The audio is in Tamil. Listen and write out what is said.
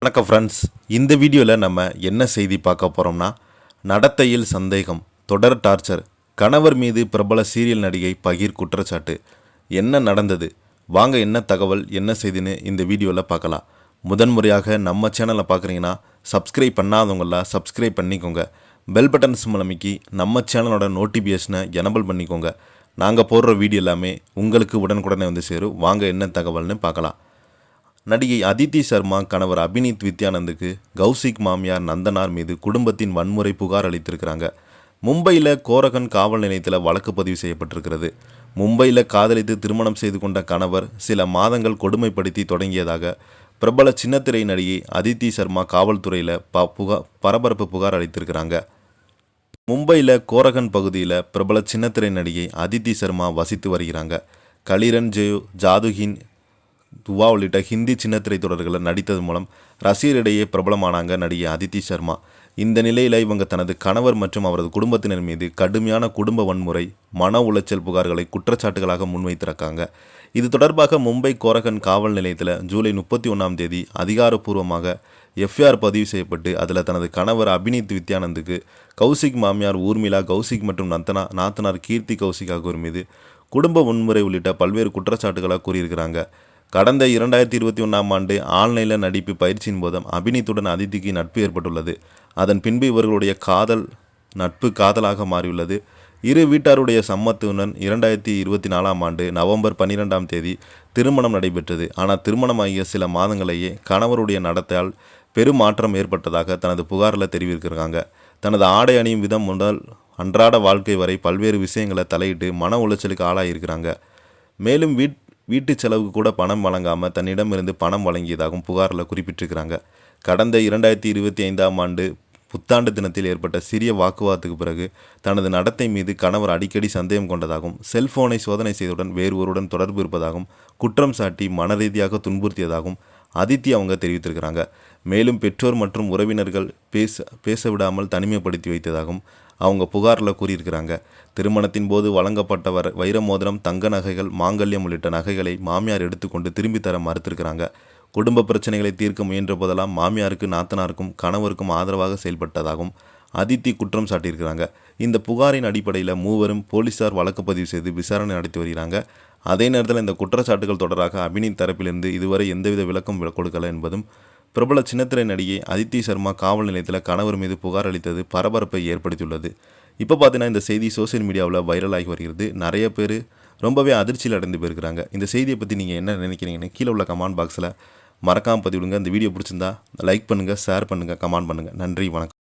வணக்கம் ஃப்ரெண்ட்ஸ். இந்த வீடியோவில் நம்ம என்ன செய்தி பார்க்க போகிறோம்னா, நடத்தையில் சந்தேகம், தொடர் டார்ச்சர், கணவர் மீது பிரபல சீரியல் நடிகை பகீர் குற்றச்சாட்டு. என்ன நடந்தது? வாங்க என்ன தகவல், என்ன செய்தின்னு இந்த வீடியோவில் பார்க்கலாம். முதன்முறையாக நம்ம சேனலை பார்க்குறீங்கன்னா சப்ஸ்கிரைப் பண்ணாதவங்களாம் சப்ஸ்கிரைப் பண்ணிக்கோங்க. பெல் பட்டன் மூலமிக்கி நம்ம சேனலோட நோட்டிஃபிகேஷனை எனபிள் பண்ணிக்கோங்க. நாங்கள் போடுற வீடியோ எல்லாமே உங்களுக்கு உடனுக்குடனே வந்து சேரும். வாங்க என்ன தகவல்னு பார்க்கலாம். நடிகை அதித்தி சர்மா கணவர் அபினீத் வித்யானந்துக்கு கௌசிக் மாமியார் நந்தனார் மீது குடும்பத்தின் வன்முறை புகார் அளித்திருக்கிறாங்க. மும்பையில் கோரகன் காவல் நிலையத்தில் வழக்கு பதிவு செய்யப்பட்டிருக்கிறது. மும்பையில் காதலித்து திருமணம் செய்து கொண்ட கணவர் சில மாதங்கள் கொடுமைப்படுத்தி தொடங்கியதாக பிரபல சின்னத்திரை நடிகை அதித்தி சர்மா காவல்துறையில் பரபரப்பு புகார் அளித்திருக்கிறாங்க. மும்பையில் கோரகன் பகுதியில் பிரபல சின்னத்திரை நடிகை அதித்தி சர்மா வசித்து வருகிறாங்க. கலிரன் ஜெயோ, ஜாதுகின், துவா உள்ளிட்ட ஹிந்தி சின்னத்திரை தொடர்களில் நடித்தது மூலம் ரசிகரிடையே பிரபலமானாங்க நடிகை அதித்தி சர்மா. இந்த நிலையில் இவங்க தனது கணவர் மற்றும் அவரது குடும்பத்தினர் மீது கடுமையான குடும்ப வன்முறை, மன உளைச்சல் புகார்களை குற்றச்சாட்டுகளாக முன்வைத்திருக்காங்க. இது தொடர்பாக மும்பை கோரகன் காவல் நிலையத்தில் ஜூலை 31 அதிகாரப்பூர்வமாக எஃப்ஐஆர் பதிவு செய்யப்பட்டு அதில் தனது கணவர் அபினீத் வித்யானந்துக்கு கௌசிக் மாமியார் ஊர்மிளா கௌசிக் மற்றும் நாத்தனார் கீர்த்தி கௌசிக் ஆகியோர் மீது குடும்ப வன்முறை உள்ளிட்ட பல்வேறு குற்றச்சாட்டுகளாக கூறியிருக்கிறாங்க. கடந்த 2021 ஆன்லைனில் நடிப்பு பயிற்சியின் போதும் அபினீத்துடன் அதித்திக்கு நட்பு ஏற்பட்டுள்ளது. அதன் பின்பு இவர்களுடைய நட்பு காதலாக மாறியுள்ளது. இரு வீட்டாருடைய சம்மத்துடன் 2024 நவம்பர் 12 திருமணம் நடைபெற்றது. ஆனால் திருமணமாகிய சில மாதங்களையே கணவருடைய நடத்தையால் பெரும் மாற்றம் ஏற்பட்டதாக தனது புகாரில் தெரிவித்திருக்கிறாங்க. தனது ஆடை அணியும் விதம் முதல் அன்றாட வாழ்க்கை வரை பல்வேறு விஷயங்களை தலையிட்டு மன உளைச்சலுக்கு ஆளாயிருக்கிறாங்க. மேலும் வீட்டு செலவுக்கு கூட பணம் வழங்காமல் தன்னிடமிருந்து பணம் வழங்கியதாகவும் புகாரில் குறிப்பிட்டிருக்கிறாங்க. கடந்த 2025 புத்தாண்டு தினத்தில் ஏற்பட்ட சிறிய வாக்குவாதத்துக்கு பிறகு தனது நடத்தை மீது கணவர் அடிக்கடி சந்தேகம் கொண்டதாகவும் செல்போனை சோதனை செய்தவுடன் வேறு ஒருவருடன் தொடர்பு இருப்பதாகவும் குற்றம் சாட்டி மனரீதியாக துன்புறுத்தியதாகவும் அதித்தி அவங்க தெரிவித்திருக்கிறாங்க. மேலும் பெற்றோர் மற்றும் உறவினர்கள் பேச விடாமல் தனிமைப்படுத்தி வைத்ததாகவும் அவங்க புகாரில் கூறியிருக்கிறாங்க. திருமணத்தின் போது வழங்கப்பட்ட வைர மோதிரம், தங்க நகைகள், மாங்கல்யம் உள்ளிட்ட நகைகளை மாமியார் எடுத்துக்கொண்டு திரும்பி தர மறுத்திருக்கிறாங்க. குடும்ப பிரச்சனைகளை தீர்க்க முயன்ற போதெல்லாம் மாமியாருக்கு, நாத்தனாருக்கும், கணவருக்கும் ஆதரவாக செயல்பட்டதாகவும் அதித்தி குற்றம் சாட்டியிருக்கிறாங்க. இந்த புகாரின் அடிப்படையில் மூவரும் போலீசார் வழக்கு பதிவு செய்து விசாரணை நடத்தி வருகிறாங்க. அதே நேரத்தில் இந்த குற்றச்சாட்டுகள் தொடராக அபினீத் தரப்பிலிருந்து இதுவரை எந்தவித விளக்கம் கொடுக்கல என்பதும், பிரபல சின்னத்திரை நடிகை அதித்தி சர்மா காவல் நிலையத்தில் கணவர் மீது புகார் அளித்தது பரபரப்பை ஏற்படுத்தியுள்ளது. இப்போ பார்த்தீங்கன்னா இந்த செய்தி சோசியல் மீடியாவில் வைரலாகி வருகிறது. நிறைய பேர் ரொம்பவே அதிர்ச்சியில் அடைந்து போயிருக்கிறாங்க. இந்த செய்தியை பற்றி நீங்கள் என்ன நினைக்கிறீங்கன்னு கீழே உள்ள கமெண்ட் பாக்ஸில் மறக்காமல் பதிவிடுங்க. இந்த வீடியோ பிடிச்சிருந்தா லைக் பண்ணுங்கள், ஷேர் பண்ணுங்கள், கமெண்ட் பண்ணுங்கள். நன்றி, வணக்கம்.